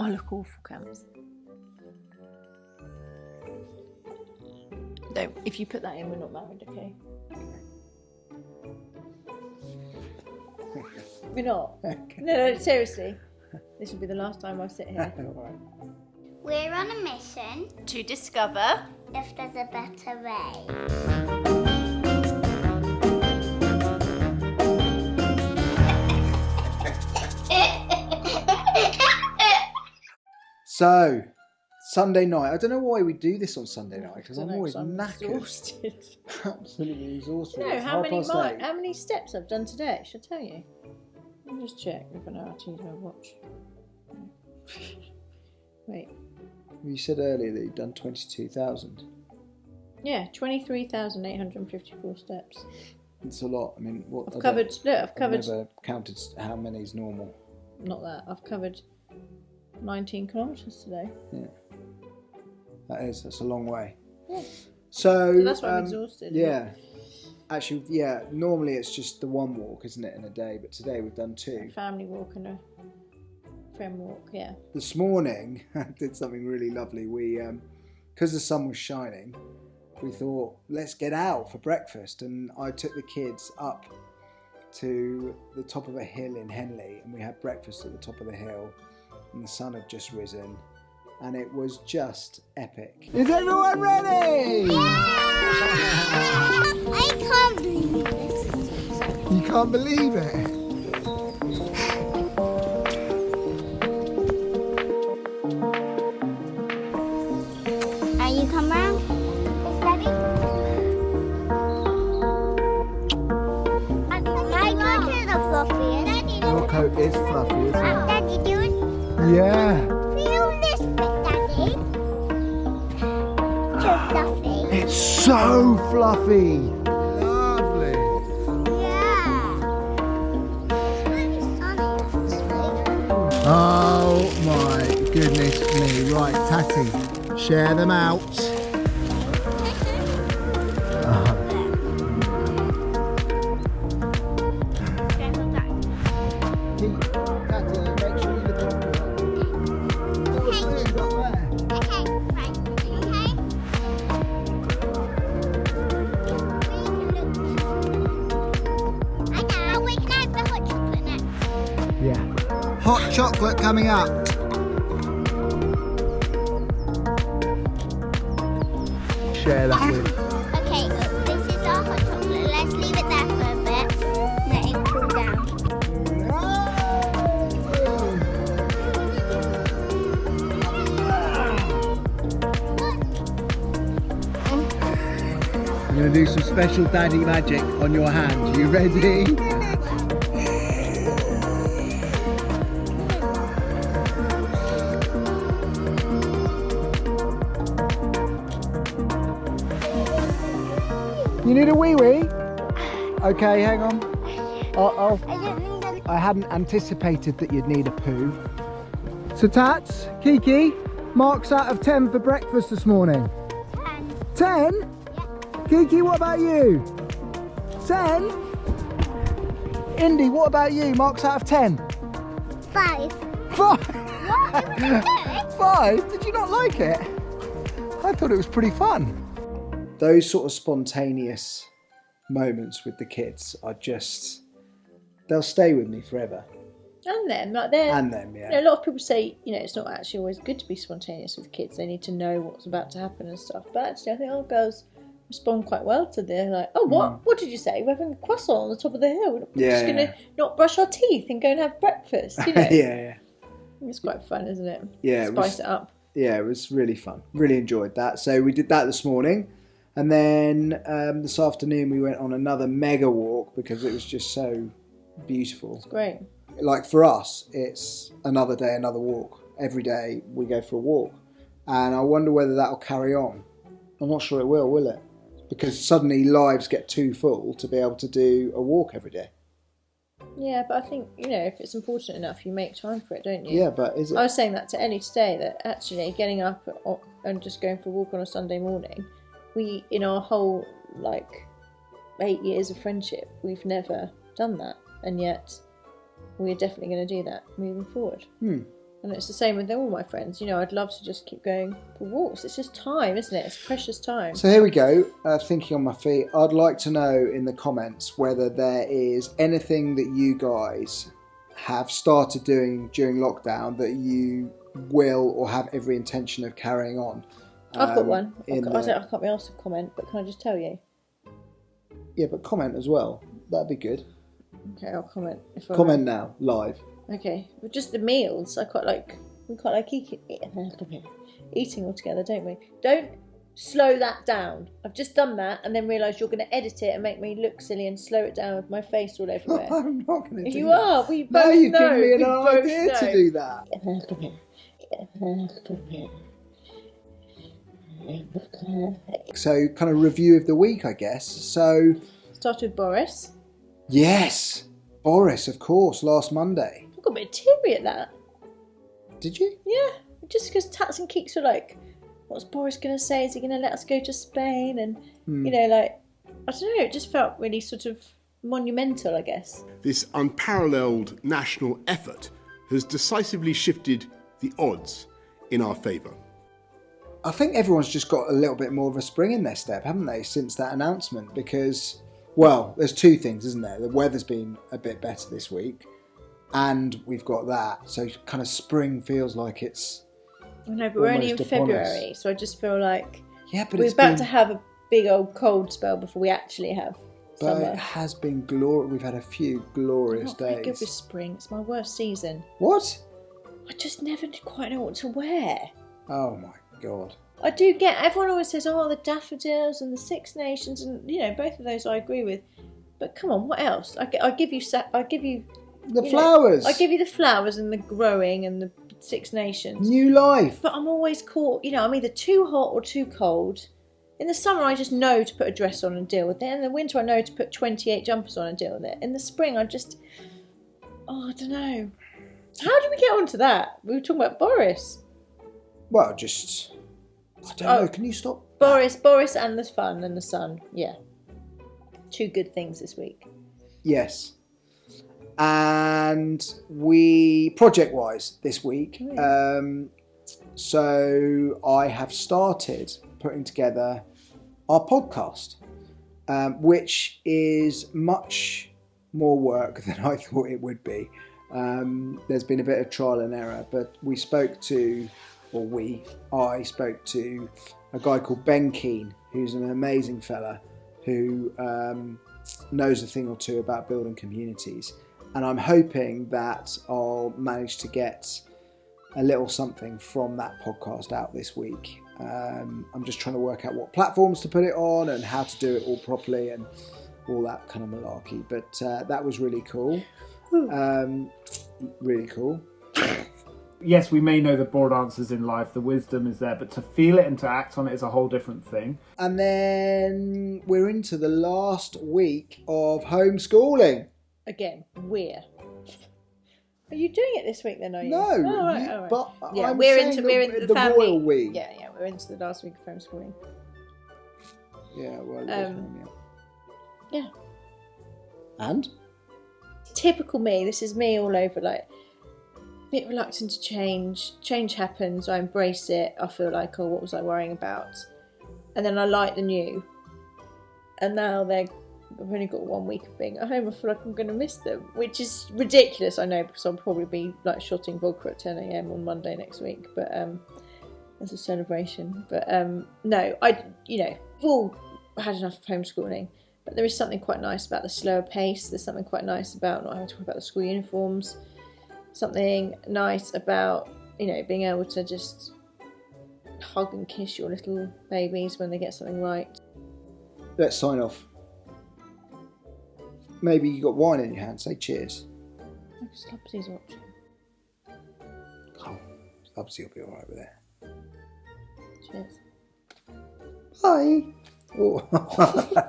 I look awful, Cams. No, if you put that in, we're not married, okay? We're not. Okay. No, seriously. This will be the last time I sit here. Alright. We're on a mission To discover if there's a better way. So, Sunday night. I don't know why we do this on Sunday night because I'm always I'm knackered. exhausted. Absolutely exhausted. No, It's how 8:30. many steps I've done today? Should I tell you? Let me just check if I know how to use my watch. Wait. You said earlier that you'd done 22,000. Yeah, 23,854 steps. It's a lot. I mean, what? I've covered. Look, I've covered. I've never counted how many is normal. Not that. I've covered 19 kilometres today. Yeah. That's a long way. Yeah. So that's why I'm exhausted. Yeah. Actually, yeah, normally it's just the one walk, isn't it, in a day? But today we've done two. A family walk and a friend walk, yeah. This morning, I did something really lovely. We, because the sun was shining, we thought, let's get out for breakfast. And I took the kids up to the top of a hill in Henley, and we had breakfast at the top of the hill. And the sun had just risen, and it was just epic. Is everyone ready? I can't believe this. You can't believe it? Are you come round? Is Daddy? My coat is the fluffiest. Your coat is fluffy, isn't it? Daddy, do it. Yeah. Feel this bit, Daddy. Too fluffy. It's so fluffy. Lovely. Yeah. It's really sunny, actually. Oh my goodness me. Right, Tatty, share them out. Tatty, make sure you look Okay, right. Okay. I know, we can have the hot chocolate next. Yeah. Hot chocolate coming up. Share that with. Okay, this is our hot chocolate. Let's leave it there for a bit. Let it cool down. I'm going to do some special daddy magic on your hand. You ready? You need a wee wee? Okay, hang on. I hadn't anticipated that you'd need a poo. So Tats, Kiki, marks out of 10 for breakfast this morning. 10? Yeah. Kiki, what about you? 10? Indy, what about you? Marks out of 10? 5. 5? 5? Did you not like it? I thought it was pretty fun. Those sort of spontaneous moments with the kids are just, they'll stay with me forever. And them, like they're. And them, yeah. You know, a lot of people say, you know, it's not actually always good to be spontaneous with kids. They need to know what's about to happen and stuff. But actually, I think our girls respond quite well to this. Like, oh, what? What did you say? We're having a croissant on the top of the hill. We're just going to not brush our teeth and go and have breakfast. You know? Yeah. It's quite fun, isn't it? Yeah. Spice it up. Yeah, it was really fun. Really enjoyed that. So we did that this morning. And then this afternoon we went on another mega walk because it was just so beautiful. It's great. Like for us, it's another day, another walk. Every day we go for a walk. And I wonder whether that'll carry on. I'm not sure it will it? Because suddenly lives get too full to be able to do a walk every day. Yeah, but I think, you know, if it's important enough, you make time for it, don't you? Yeah, but is it? I was saying that to Ellie today, that actually getting up and just going for a walk on a Sunday morning, we, in our whole, 8 years of friendship, we've never done that. And yet, we're definitely going to do that moving forward. And it's the same with all my friends. You know, I'd love to just keep going for walks. It's just time, isn't it? It's precious time. So here we go, thinking on my feet. I'd like to know in the comments whether there is anything that you guys have started doing during lockdown that you will or have every intention of carrying on. I've got one. I can't be asked to comment, but can I just tell you? Yeah, but comment as well. That'd be good. Okay, I'll comment. Comment now, live. Okay, but just the meals. We quite like eating all together, don't we? Don't slow that down. I've just done that and then realised you're going to edit it and make me look silly and slow it down with my face all everywhere. I'm not going to do that. You are. We both know. No, you've know. given me an We idea both to know. do that. So, kind of review of the week, I guess. So, Start with Boris. yes, Boris, of course, last Monday. I got a bit teary at that. Did you? Yeah, just because Tats and Keeks were like, what's Boris going to say? Is he going to let us go to Spain? And, you know, like, I don't know, it just felt really sort of monumental, I guess. This unparalleled national effort has decisively shifted the odds in our favour. I think everyone's just got a little bit more of a spring in their step, haven't they, since that announcement? Because, well, there's two things, isn't there? The weather's been a bit better this week, and we've got that. So kind of spring feels like it's I know, but we're only in almost upon February, us. so I just feel like but we're it's about been, to have a big old cold spell before we actually have But summer. it has been glorious. We've had a few glorious I'm not very days. good with spring. It's my worst season. What? I just never quite know what to wear. Oh my God. I do get, everyone always says, oh, the daffodils and the Six Nations, and, you know, both of those I agree with. But come on, what else? I give you The flowers. I give you the flowers and the growing and the Six Nations. New life. But I'm always caught, you know, I'm either too hot or too cold. In the summer, I just know to put a dress on and deal with it. In the winter, I know to put 28 jumpers on and deal with it. In the spring, I don't know. How did we get onto that? We were talking about Boris. Well, just, I don't know. Can you stop? Boris and the fun and the sun. Yeah. Two good things this week. Yes. And we, project-wise, this week, so I have started putting together our podcast, which is much more work than I thought it would be. There's been a bit of trial and error, but I spoke to a guy called Ben Keane, who's an amazing fella who knows a thing or two about building communities. And I'm hoping that I'll manage to get a little something from that podcast out this week. I'm just trying to work out what platforms to put it on and how to do it all properly and all that kind of malarkey. But that was really cool. Really cool. Yes, we may know the broad answers in life, the wisdom is there, but to feel it and to act on it is a whole different thing. And then we're into the last week of homeschooling. Again, we're. Are you doing it this week then, are you? No, all right. but Yeah, I'm we're saying into the family. royal week. Yeah, we're into the last week of homeschooling. Yeah, well, Yeah. And? Typical me. This is me all over, like, a bit reluctant to change. Change happens, I embrace it. I feel like, oh, what was I worrying about? And then I like the new. And now I've only got 1 week of being at home. I feel like I'm going to miss them, which is ridiculous, I know, because I'll probably be like shotting vodka at 10 a.m. on Monday next week. But as a celebration. But no, we've all had enough of homeschooling. But there is something quite nice about the slower pace. There's something quite nice about not having to talk about the school uniforms. Something nice about, being able to just hug and kiss your little babies when they get something right. Let's sign off. Maybe you got wine in your hand. Say cheers. Slubsy's watching. Oh, Slubsy will be alright with it. Cheers. Bye. Oh.